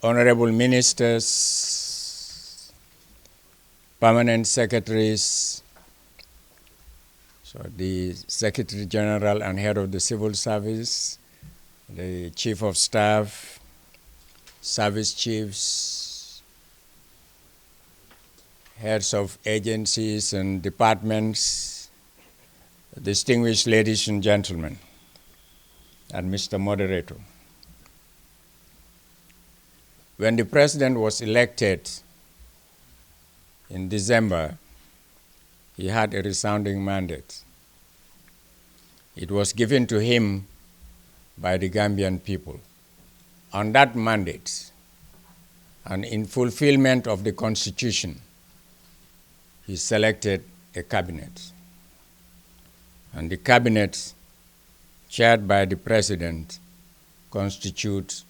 honorable ministers, permanent secretaries, so the Secretary General and Head of the Civil Service, the Chief of Staff, Service Chiefs, heads of agencies and departments, distinguished ladies and gentlemen, and Mr. Moderator. When the President was elected in December, he had a resounding mandate. It was given to him by the Gambian people. On that mandate, and in fulfillment of the Constitution, he selected a cabinet. And the cabinet, chaired by the President, constitutes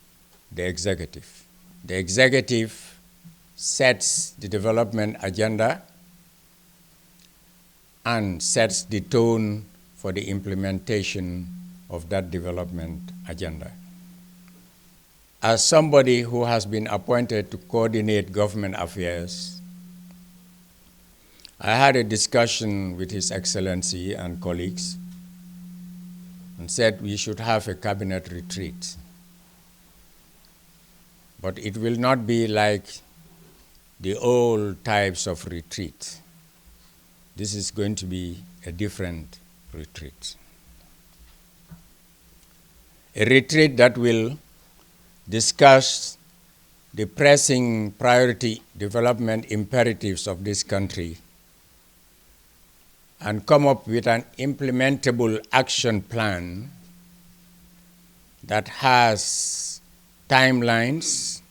the executive. The executive sets the development agenda and sets the tone for the implementation of that development agenda. As somebody who has been appointed to coordinate government affairs, I had a discussion with His Excellency and colleagues and said we should have a cabinet retreat. But it will not be like the old types of retreat. This is going to be a different retreat. A retreat that will discuss the pressing priority development imperatives of this country and come up with an implementable action plan that has timelines,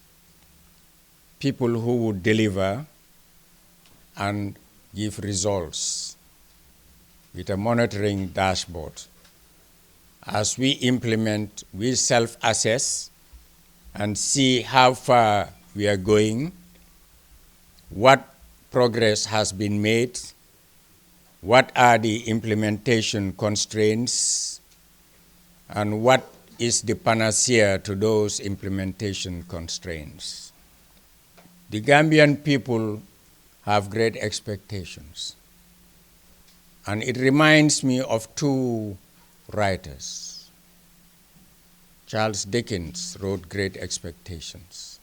people who would deliver and give results with a monitoring dashboard. As we implement, we self-assess and see how far we are going, what progress has been made, what are the implementation constraints, and what is the panacea to those implementation constraints. The Gambian people have great expectations. And it reminds me of two writers. Charles Dickens wrote Great Expectations.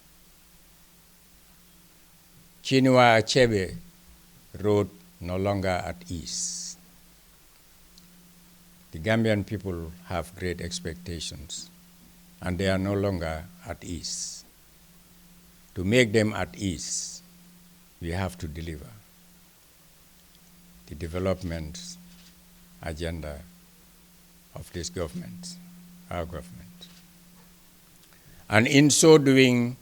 Chinua Achebe wrote No Longer at Ease. The Gambian people have great expectations, and they are no longer at ease. To make them at ease, we have to deliver the development agenda of this government, our government. And in so doing,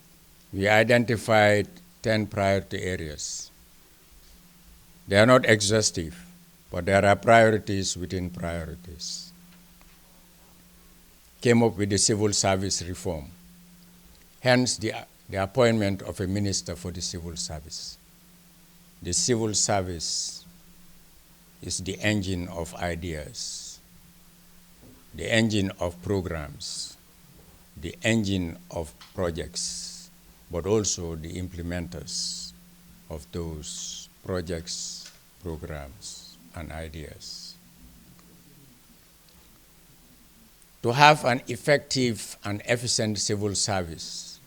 we identified 10 priority areas. They are not exhaustive, but there are priorities within priorities. Came up with the civil service reform, hence the appointment of a minister for the civil service. The civil service is the engine of ideas, the engine of programs, the engine of projects, but also the implementers of those projects, programs, and ideas. To have an effective and efficient civil service,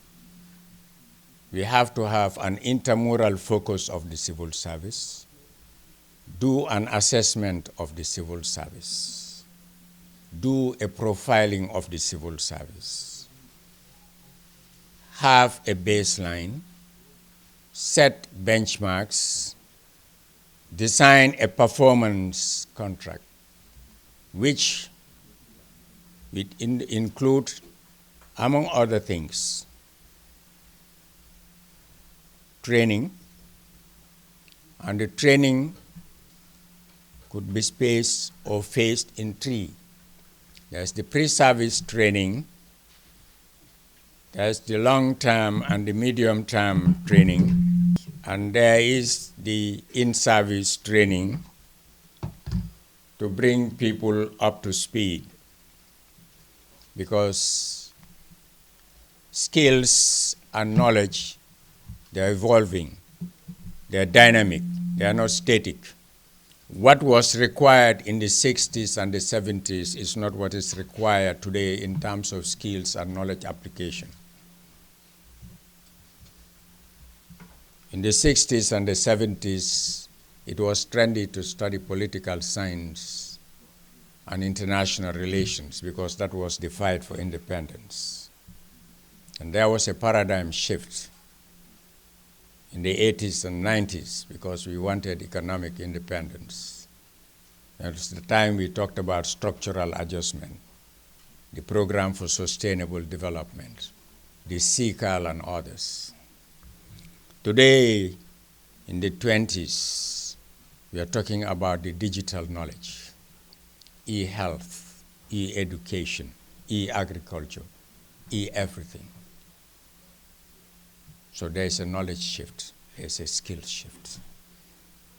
we have to have an intermural focus of the civil service, do an assessment of the civil service, do a profiling of the civil service, have a baseline, set benchmarks, design a performance contract, which will include, among other things, training, and the training could be spaced or phased in three. There's the pre-service training, there's the long-term and the medium-term training, and there is the in-service training to bring people up to speed, because skills and knowledge, they're evolving, they're dynamic, they are not static. What was required in the 60s and the 70s is not what is required today in terms of skills and knowledge application. In the 60s and the 70s, it was trendy to study political science and international relations because that was the fight for independence. And there was a paradigm shift in the 80s and 90s because we wanted economic independence. That's the time we talked about structural adjustment, the Program for Sustainable Development, the CCAL and others. Today, in the 20s, we are talking about the digital knowledge, e-health, e-education, e-agriculture, e-everything. So there's a knowledge shift, there's a skill shift.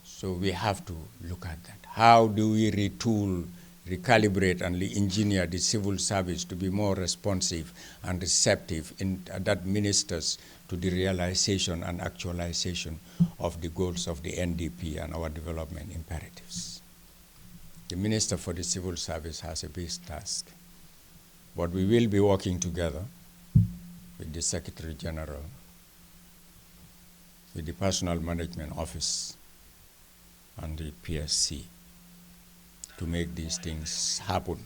So we have to look at that. How do we retool, recalibrate, and re-engineer the civil service to be more responsive and receptive that ministers to the realization and actualization of the goals of the NDP and our development imperatives? The Minister for the Civil Service has a big task, but we will be working together with the Secretary General, with the Personal Management Office, and the PSC to make these things happen.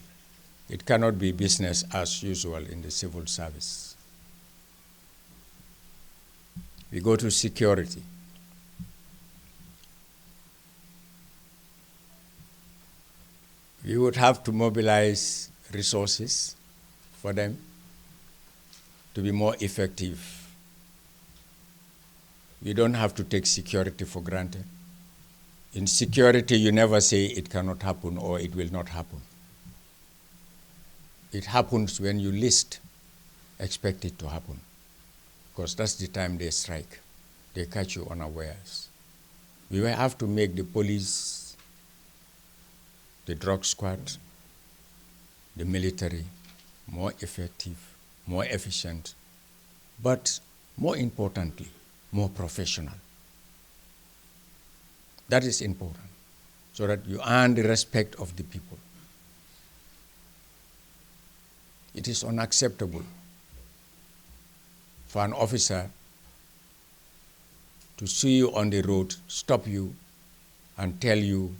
It cannot be business as usual in the civil service. We go to security. We would have to mobilize resources for them to be more effective. We don't have to take security for granted. In security, you never say it cannot happen or it will not happen. It happens when you least expect it to happen, because that's the time they strike. They catch you unawares. We will have to make the police, the drug squad, the military more effective, more efficient, but more importantly, more professional. That is important, so that you earn the respect of the people. It is unacceptable for an officer to see you on the road, stop you, and tell you,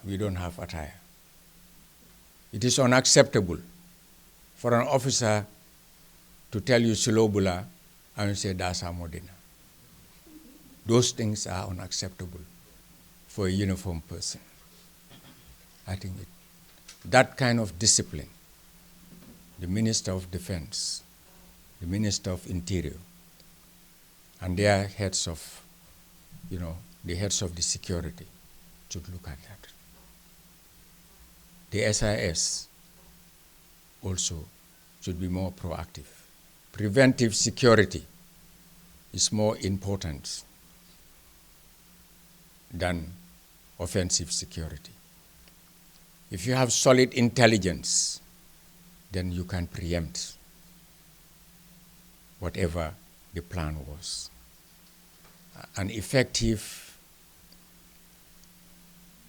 we don't have attire. It is unacceptable for an officer to tell you Silobula and you say Dasa Modena. Those things are unacceptable for a uniformed person. I think that kind of discipline, the Minister of Defense, the Minister of Interior, and their heads of, the heads of the security should look at that. The SIS also should be more proactive. Preventive security is more important than offensive security. If you have solid intelligence, then you can preempt whatever the plan was. An effective,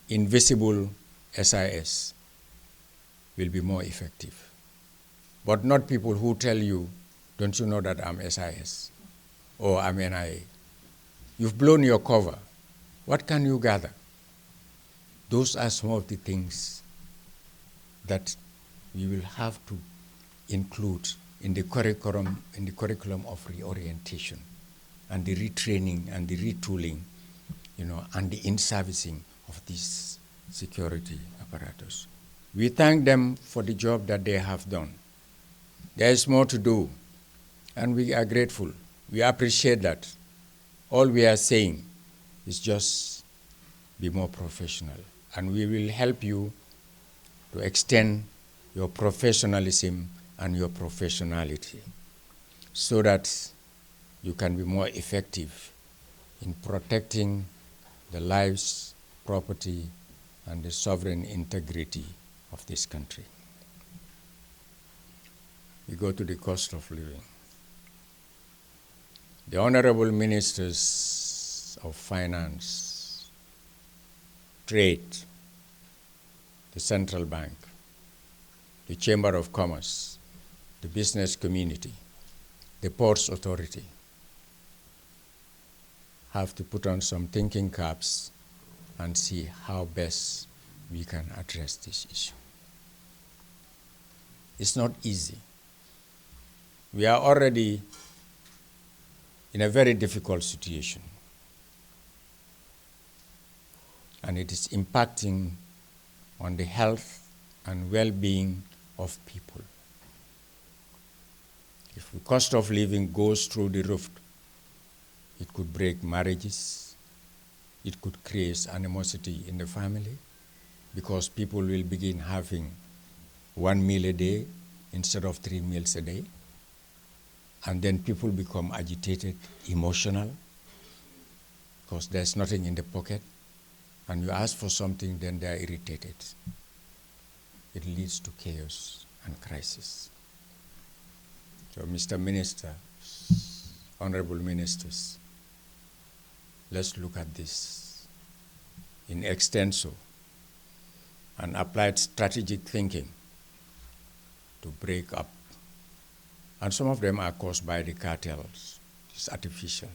invisible SIS will be more effective. But not people who tell you, don't you know that I'm SIS or I'm NIA? You've blown your cover. What can you gather? Those are some of the things that we will have to include in the curriculum of reorientation and the retraining and the retooling, and the in-servicing of these security apparatus. We thank them for the job that they have done. There is more to do, and we are grateful. We appreciate that. All we are saying is just be more professional, and we will help you to extend your professionalism and your professionality so that you can be more effective in protecting the lives, property, and the sovereign integrity of this country. we go to the cost of living. The honorable ministers of finance, trade, the central bank, the Chamber of Commerce, the business community, the Ports Authority have to put on some thinking caps and see how best we can address this issue. It's not easy. We are already in a very difficult situation, and it is impacting on the health and well-being of people. If the cost of living goes through the roof, it could break marriages, it could create animosity in the family, because people will begin having 1 meal a day instead of 3 meals a day. And then people become agitated, emotional, because there's nothing in the pocket. And you ask for something, then they are irritated. It leads to chaos and crisis. So, Mr. Minister, honorable ministers, let's look at this in extenso and apply strategic thinking to break up. And some of them are caused by the cartels. It's artificial.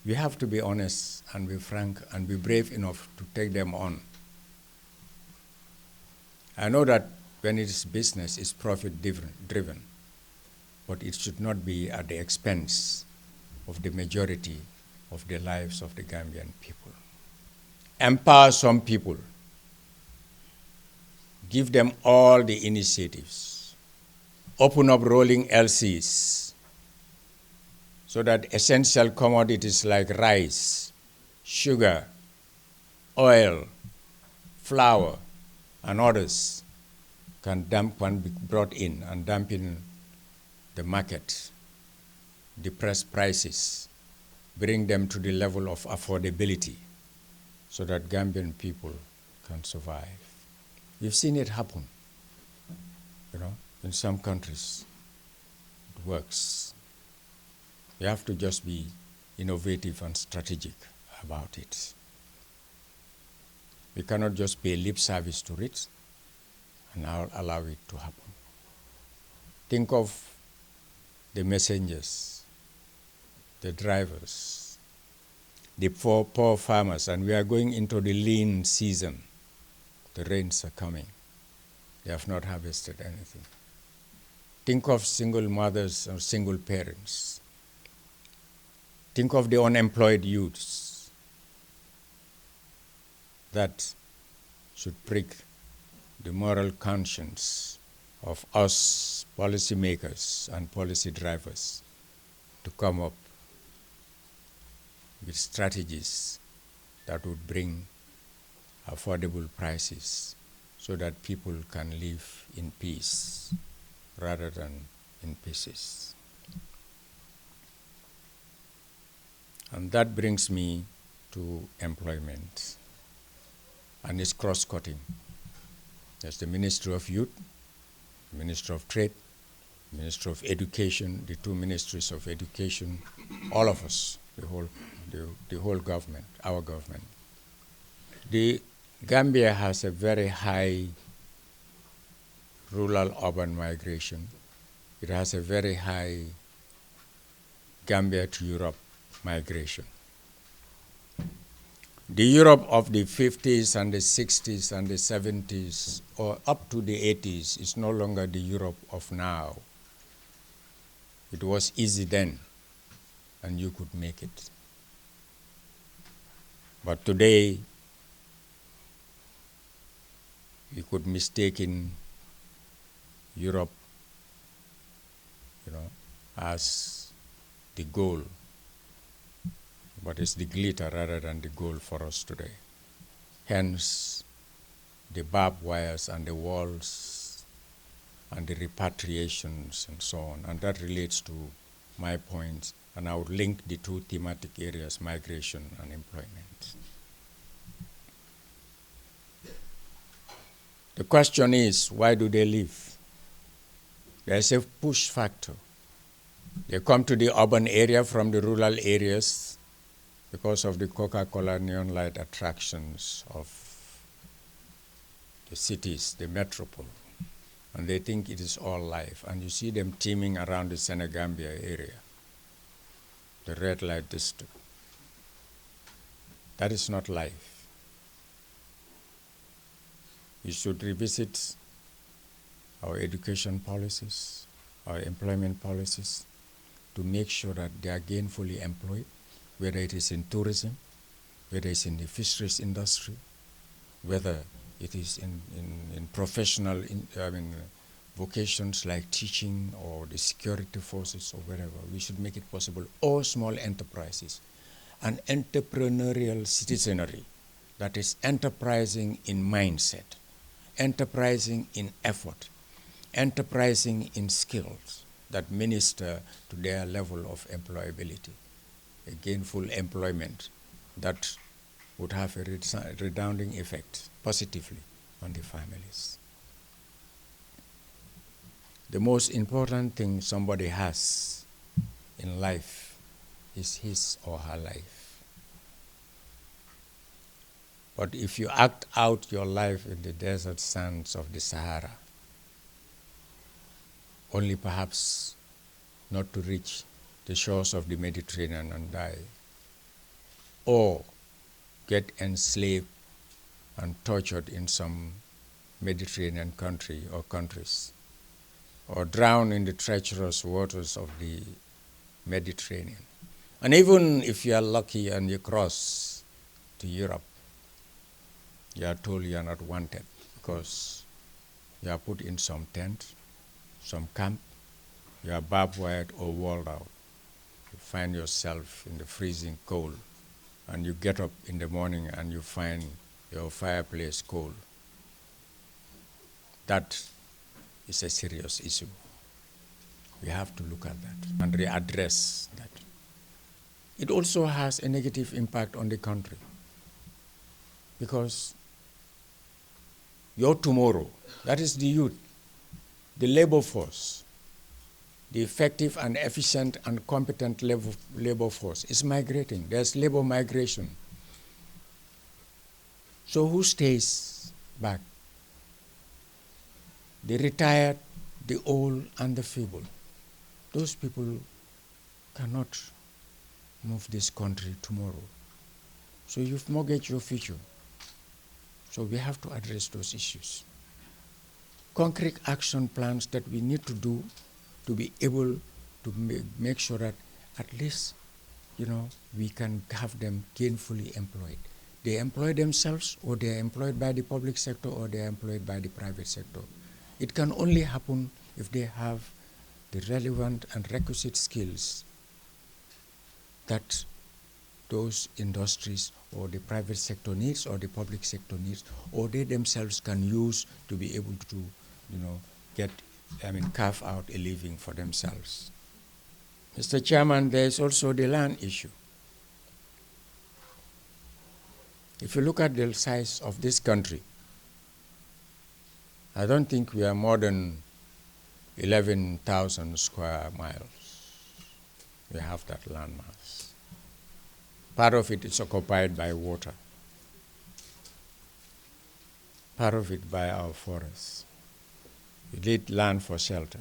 We have to be honest and be frank and be brave enough to take them on. I know that when it is business, it's profit-driven, but it should not be at the expense of the majority of the lives of the Gambian people. Empower some people. Give them all the initiatives. Open up rolling LCs so that essential commodities like rice, sugar, oil, flour, and others can be brought in and dump in the market, depress prices, bring them to the level of affordability so that Gambian people can survive. We've seen it happen, in some countries. It works. You have to just be innovative and strategic about it. We cannot just pay lip service to it and allow it to happen. Think of the messengers, the drivers, the poor farmers, and we are going into the lean season. The rains are coming. They have not harvested anything. Think of single mothers or single parents. Think of the unemployed youths. That should prick the moral conscience of us policymakers and policy drivers to come up with strategies that would bring affordable prices so that people can live in peace rather than in pieces. And that brings me to employment, and it's cross-cutting. There's the Ministry of Youth, the Ministry of Trade, the Ministry of Education, the two ministries of education, all of us, the whole government, our government. The Gambia has a very high rural-urban migration. It has a very high Gambia to Europe migration. The Europe of the 50s and the 60s and the 70s, or up to the 80s, is no longer the Europe of now. It was easy then, and you could make it. But today, we could mistake in Europe, as the goal, but it's the glitter rather than the goal for us today. Hence, the barbed wires and the walls and the repatriations and so on. And that relates to my point, and I would link the two thematic areas, migration and employment. The question is, why do they leave? There's a push factor. They come to the urban area from the rural areas because of the Coca-Cola neon light attractions of the cities, the metropole. And they think it is all life. And you see them teeming around the Senegambia area, the red light district. That is not life. We should revisit our education policies, our employment policies, to make sure that they are gainfully employed, whether it is in tourism, whether it's in the fisheries industry, whether it is in professional vocations like teaching or the security forces or wherever. We should make it possible. All small enterprises, an entrepreneurial citizenry that is enterprising in mindset, enterprising in effort, enterprising in skills that minister to their level of employability, a gainful employment that would have a redounding effect positively on the families. The most important thing somebody has in life is his or her life. But if you act out your life in the desert sands of the Sahara, only perhaps not to reach the shores of the Mediterranean and die, or get enslaved and tortured in some Mediterranean country or countries, or drown in the treacherous waters of the Mediterranean. And even if you are lucky and you cross to Europe, you are told you are not wanted because you are put in some tent, some camp, you are barbed wired or walled out. You find yourself in the freezing cold, and you get up in the morning and you find your fireplace cold. That is a serious issue. We have to look at that and readdress that. It also has a negative impact on the country because your tomorrow, that is the youth, the labor force, the effective and efficient and competent labor force is migrating. There's labor migration. So who stays back? The retired, the old, and the feeble. Those people cannot move this country tomorrow. So you've mortgaged your future. So we have to address those issues. Concrete action plans that we need to do to be able to make sure that at least, we can have them gainfully employed. They employ themselves, or they are employed by the public sector, or they are employed by the private sector. It can only happen if they have the relevant and requisite skills that those industries or the private sector needs or the public sector needs, or they themselves can use to be able to, carve out a living for themselves. Mr. Chairman, there is also the land issue. If you look at the size of this country, I don't think we are more than 11,000 square miles. We have that landmass. Part of it is occupied by water. Part of it by our forests. We need land for shelter.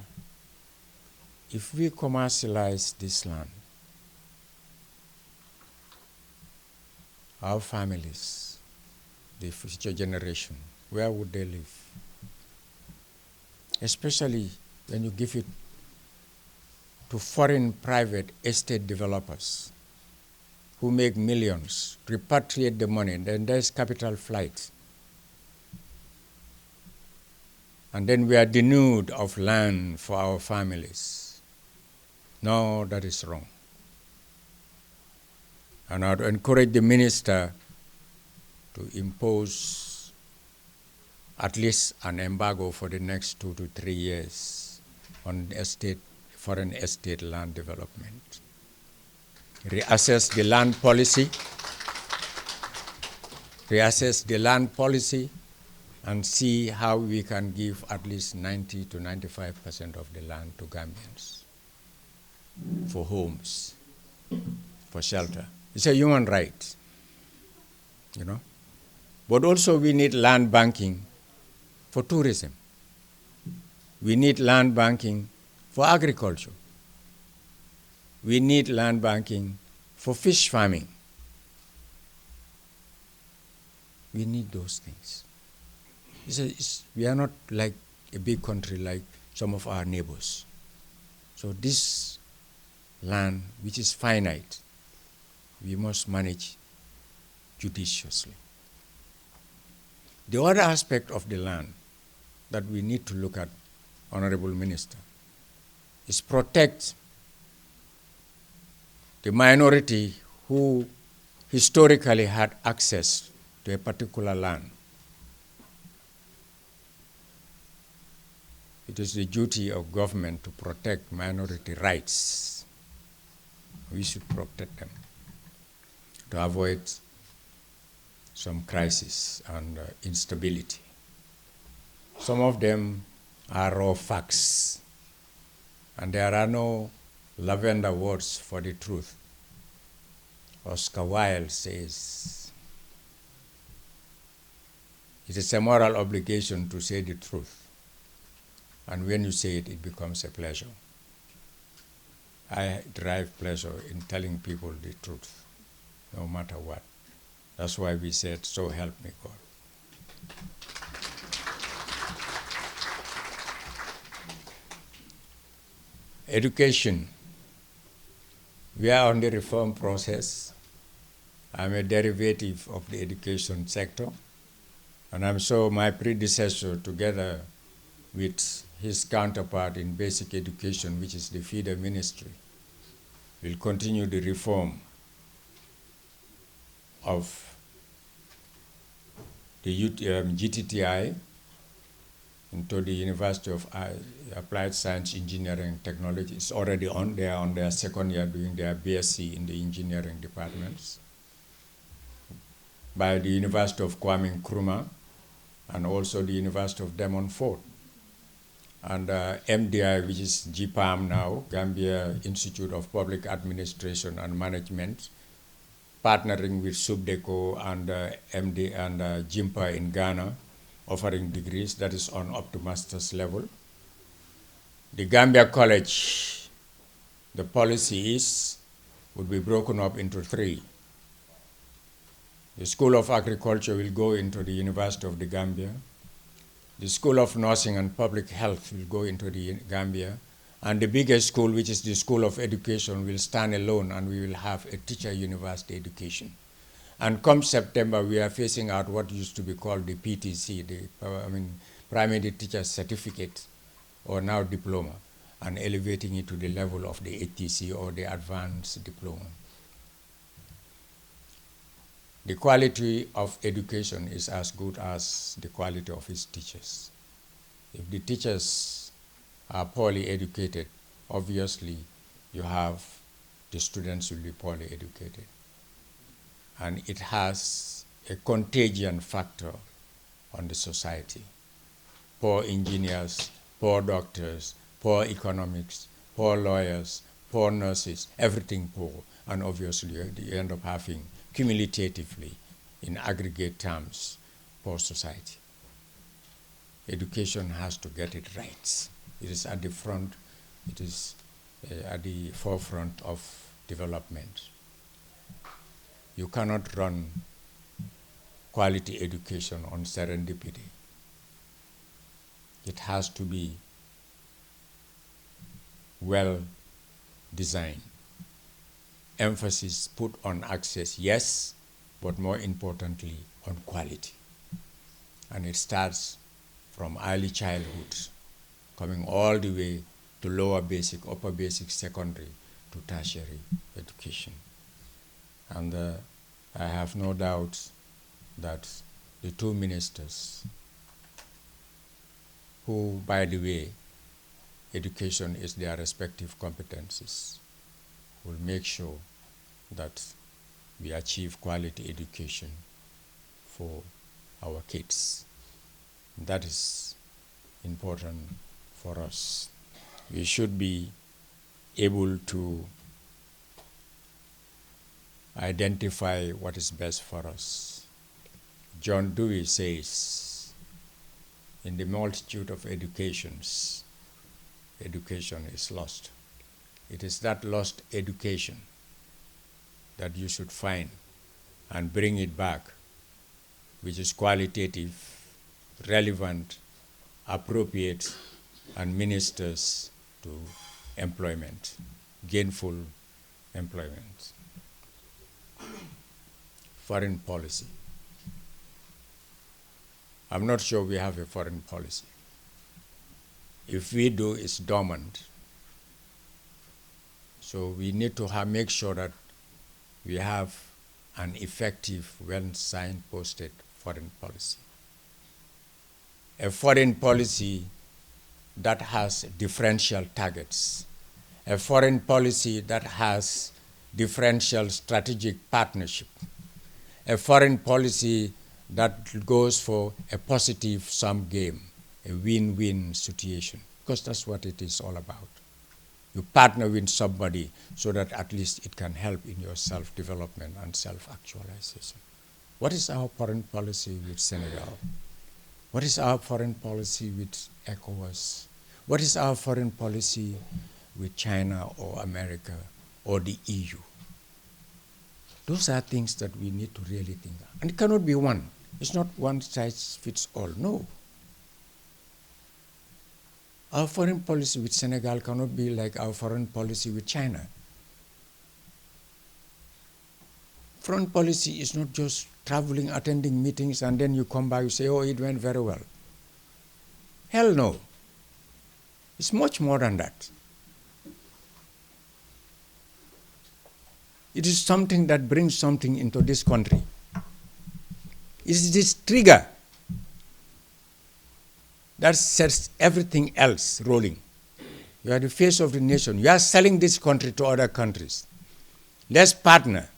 If we commercialize this land, our families, the future generation, where would they live? Especially when you give it to foreign private estate developers who make millions, repatriate the money, then there's capital flight. And then we are denuded of land for our families. No, that is wrong. And I would encourage the minister to impose at least an embargo for the next 2 to 3 years on foreign estate land development. Reassess the land policy and see how we can give at least 90 to 95% of the land to Gambians for homes, for shelter. It's a human right, you know. But also we need land banking for tourism. We need land banking for agriculture. We need land banking for fish farming. We need those things. We are not like a big country like some of our neighbors. So this land, which is finite, we must manage judiciously. The other aspect of the land that we need to look at, Honorable Minister, is protect the minority who historically had access to a particular land. It is the duty of government to protect minority rights. We should protect them to avoid some crisis and instability. Some of them are raw facts, and there are no lavender words for the truth. Oscar Wilde says, it is a moral obligation to say the truth, and when you say it, it becomes a pleasure. I derive pleasure in telling people the truth, no matter what. That's why we said, so help me God. Education. We are on the reform process. I'm a derivative of the education sector, and I'm sure my predecessor, together with his counterpart in basic education, which is the feeder ministry, will continue the reform of the GTTI into the University of Applied Science, Engineering, Technology. It's already on. They are on their second year doing their BSc in the engineering departments. By the University of Kwame Nkrumah and also the University of Demon Fort. And MDI, which is GPAM now, Gambia Institute of Public Administration and Management, partnering with Subdeco and MD and JIMPA in Ghana, offering degrees that is on up to master's level. The Gambia College, the policy would be broken up into 3. The School of Agriculture will go into the University of the Gambia. The School of Nursing and Public Health will go into the Gambia. And the biggest school, which is the School of Education, will stand alone, and we will have a teacher university education. And come September, we are phasing out what used to be called the PTC, Primary Teacher Certificate, or now diploma, and elevating it to the level of the ATC or the advanced diploma. The quality of education is as good as the quality of its teachers. If the teachers are poorly educated, obviously the students will be poorly educated. And it has a contagion factor on the society. Poor engineers, poor doctors, poor economics, poor lawyers, poor nurses, everything poor. And obviously you end up having cumulatively, in aggregate terms, poor society. Education has to get it right. It is at the front, it is at the forefront of development. You cannot run quality education on serendipity. It has to be well designed. Emphasis put on access, yes, but more importantly, on quality. And it starts from early childhood, coming all the way to lower basic, upper basic, secondary, to tertiary education. And I have no doubt that the 2 ministers, who, by the way, education is their respective competencies, will make sure that we achieve quality education for our kids. That is important for us. We should be able to identify what is best for us. John Dewey says, in the multitude of educations, education is lost. It is that lost education that you should find and bring it back, which is qualitative, relevant, appropriate, and ministers to employment, gainful employment. Foreign policy. I'm not sure we have a foreign policy. If we do, it's dormant. So we need to make sure that we have an effective, well-signposted foreign policy. A foreign policy that has differential targets. A foreign policy that has differential strategic partnership. A foreign policy that goes for a positive sum game, a win-win situation, because that's what it is all about. You partner with somebody so that at least it can help in your self-development and self-actualization. What is our foreign policy with Senegal? What is our foreign policy with ECOWAS? What is our foreign policy with China or America or the EU? Those are things that we need to really think of. And it cannot be one. It's not one size fits all, no. Our foreign policy with Senegal cannot be like our foreign policy with China. Foreign policy is not just traveling, attending meetings, and then you come back, you say, oh, it went very well. Hell no. It's much more than that. It is something that brings something into this country. It is this trigger that sets everything else rolling. You are the face of the nation. You are selling this country to other countries. Let's partner.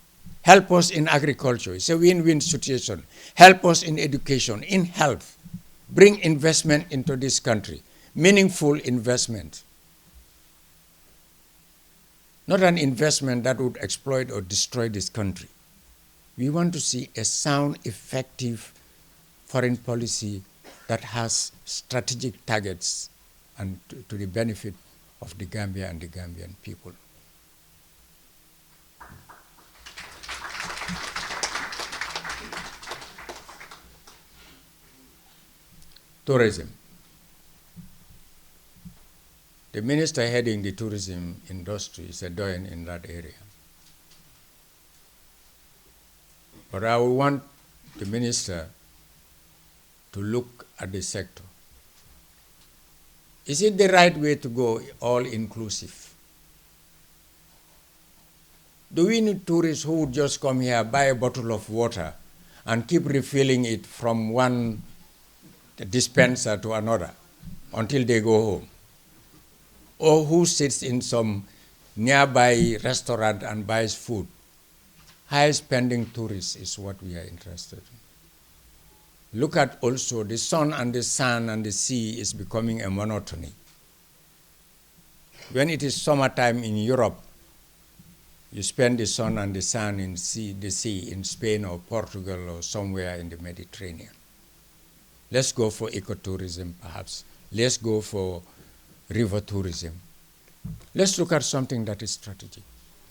Help us in agriculture. It's a win-win situation. Help us in education, in health. Bring investment into this country. Meaningful investment. Not an investment that would exploit or destroy this country. We want to see a sound, effective foreign policy that has strategic targets and to the benefit of the Gambia and the Gambian people. Tourism. The minister heading the tourism industry is a doyen in that area. But I would want the minister to look at the sector. Is it the right way to go, all-inclusive? Do we need tourists who would just come here, buy a bottle of water, and keep refilling it from one dispenser to another until they go home? Or who sits in some nearby restaurant and buys food? High-spending tourists is what we are interested in. Look at also the sun and the sand and the sea is becoming a monotony. When it is summertime in Europe, you spend the sun and the sand in the sea in Spain or Portugal or somewhere in the Mediterranean. Let's go for ecotourism, perhaps. Let's go for river tourism. Let's look at something that is strategic.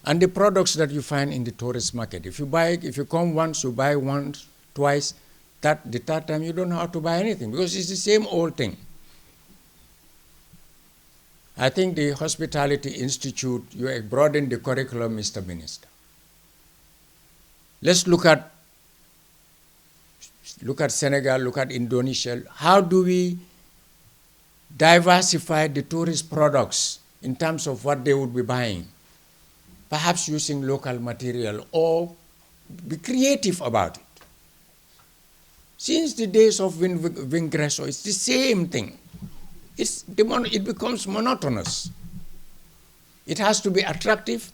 And the products that you find in the tourist market, if you come once, you buy once, twice, the third time you don't know how to buy anything because it's the same old thing. I think the Hospitality Institute, you broaden the curriculum, Mr. Minister. Let's look at Senegal, look at Indonesia. How do we diversify the tourist products in terms of what they would be buying? Perhaps using local material or be creative about it. Since the days of Vingresso, it's the same thing. It becomes monotonous. It has to be attractive.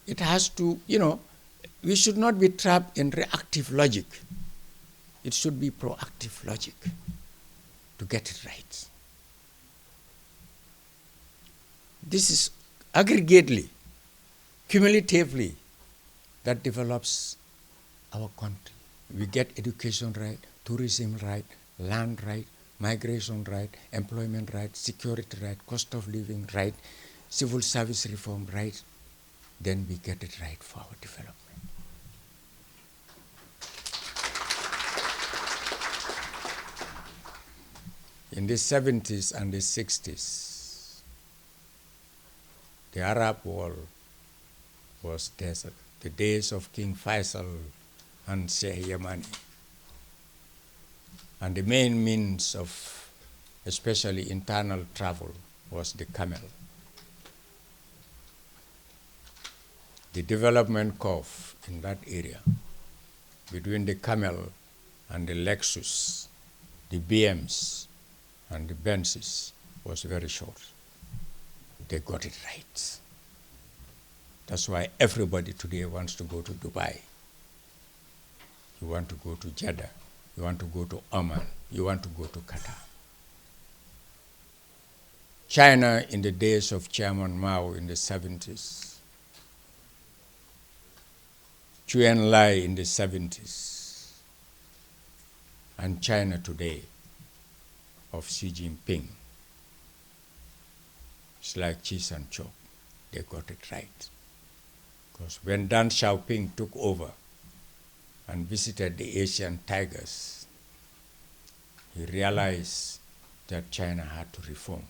It has to, we should not be trapped in reactive logic. It should be proactive logic to get it right. This is aggregately, cumulatively, that develops our country. We get education right, tourism right, land right, migration right, employment right, security right, cost of living right, civil service reform right, then we get it right for our development. In the 70s and the 60s, the Arab world was desert. The days of King Faisal and Sheikh Yamani. And the main means of especially internal travel was the camel. The development curve in that area between the camel and the Lexus, the BMs and the Benzes was very short. They got it right. That's why everybody today wants to go to Dubai. You want to go to Jeddah. You want to go to Oman. You want to go to Qatar. China in the days of Chairman Mao in the 70s. Chu Enlai in the 70s. And China today of Xi Jinping. It's like cheese and chalk. They got it right. Because when Deng Xiaoping took over and visited the Asian tigers, he realized that China had to reform.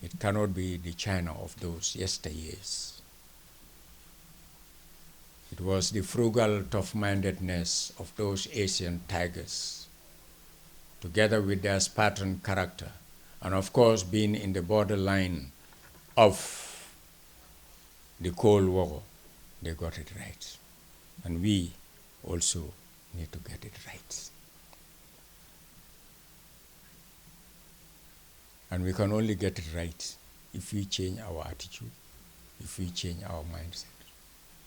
It cannot be the China of those yesteryears. It was the frugal, tough-mindedness of those Asian tigers, together with their Spartan character, and of course being in the borderline of the Cold War, they got it right. And we also need to get it right. And we can only get it right if we change our attitude, if we change our mindset,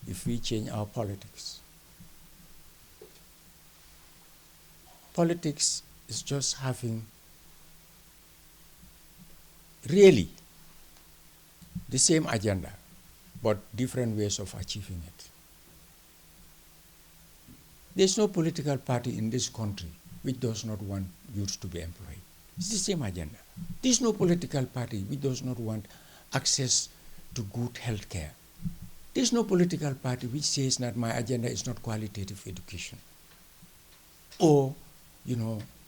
if we change our politics. Politics is just having really the same agenda, but different ways of achieving it. There's no political party in this country which does not want youth to be employed. It's the same agenda. There's no political party which does not want access to good health care. There's no political party which says that my agenda is not qualitative education or,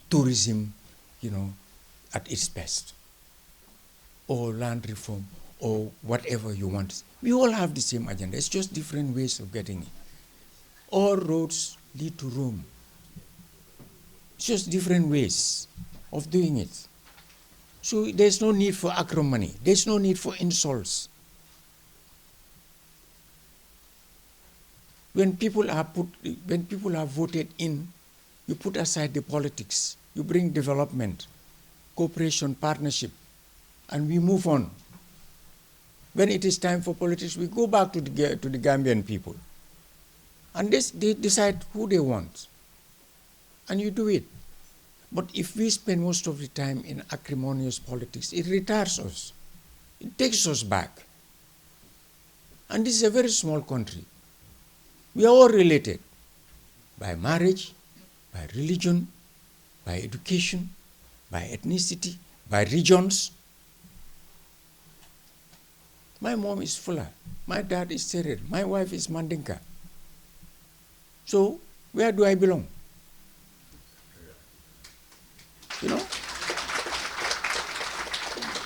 tourism, at its best, or land reform, or whatever you want. We all have the same agenda. It's just different ways of getting it. All roads lead to Rome. It's just different ways of doing it. So there's no need for acrimony. There's no need for insults. When people are voted in, you put aside the politics. You bring development, cooperation, partnership, and we move on. When it is time for politics, we go back to the Gambian people. And they decide who they want. And you do it. But if we spend most of the time in acrimonious politics, it retards us. It takes us back. And this is a very small country. We are all related by marriage, by religion, by education, by ethnicity, by regions. My mom is Fula. My dad is Serer. My wife is Mandinka. So, where do I belong?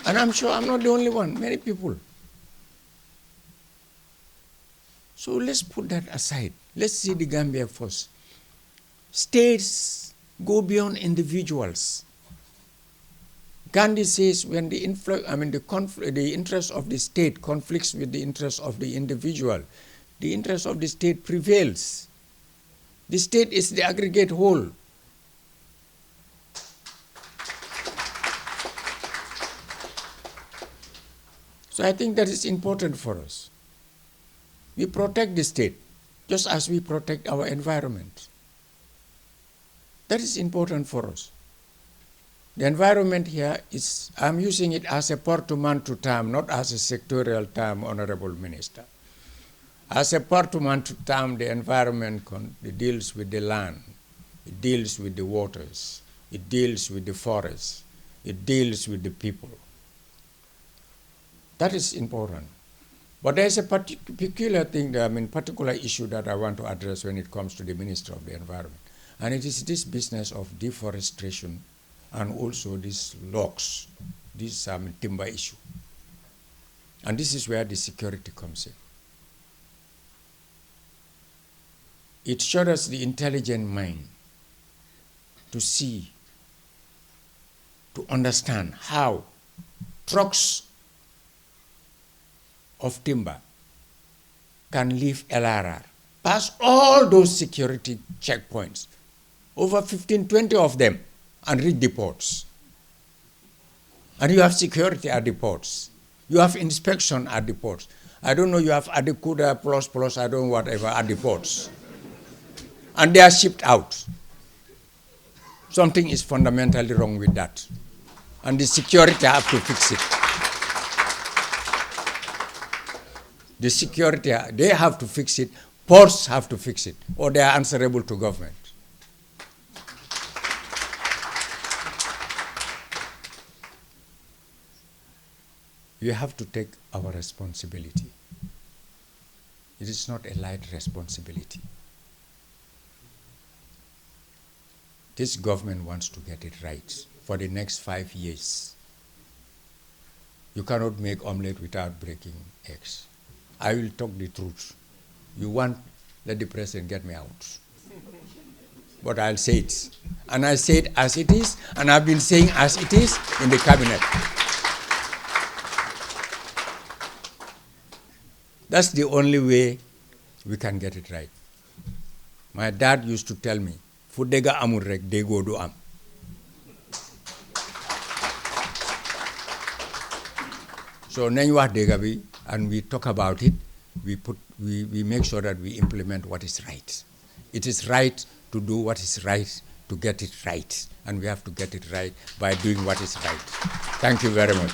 And I'm sure I'm not the only one, many people. So let's put that aside. Let's see the Gambia first. States go beyond individuals. Gandhi says when the interest of the state conflicts with the interest of the individual, the interest of the state prevails. The state is the aggregate whole. So I think that is important for us. We protect the state just as we protect our environment. That is important for us. The environment here is, I'm using it as a portmanteau term, not as a sectorial term, Honorable Minister. As a portmanteau term, the environment it deals with the land, it deals with the waters, it deals with the forests, it deals with the people. That is important. But there's a peculiar thing, particular issue that I want to address when it comes to the Minister of the Environment. And it is this business of deforestation and also these logs, this timber issue. And this is where the security comes in. It showed us the intelligent mind to see, to understand how trucks of timber can leave LRR, pass all those security checkpoints, over 15, 20 of them, and reach the ports. And you have security at the ports. You have inspection at the ports. I don't know, you have Adequida plus, I don't know, whatever, at the ports. And they are shipped out. Something is fundamentally wrong with that. And the security have to fix it. The security, they have to fix it. Ports have to fix it, or they are answerable to government. We have to take our responsibility. It is not a light responsibility. This government wants to get it right for the next 5 years. You cannot make omelette without breaking eggs. I will talk the truth. You want, let the president get me out. But I'll say it. And I say it as it is, and I've been saying as it is in the cabinet. That's the only way we can get it right. My dad used to tell me, fu dega amul rek dego du am. So nañ wax dega bi, and we talk about it, we make sure that we implement what is right. It is right to do what is right, to get it right. And we have to get it right by doing what is right. Thank you very much.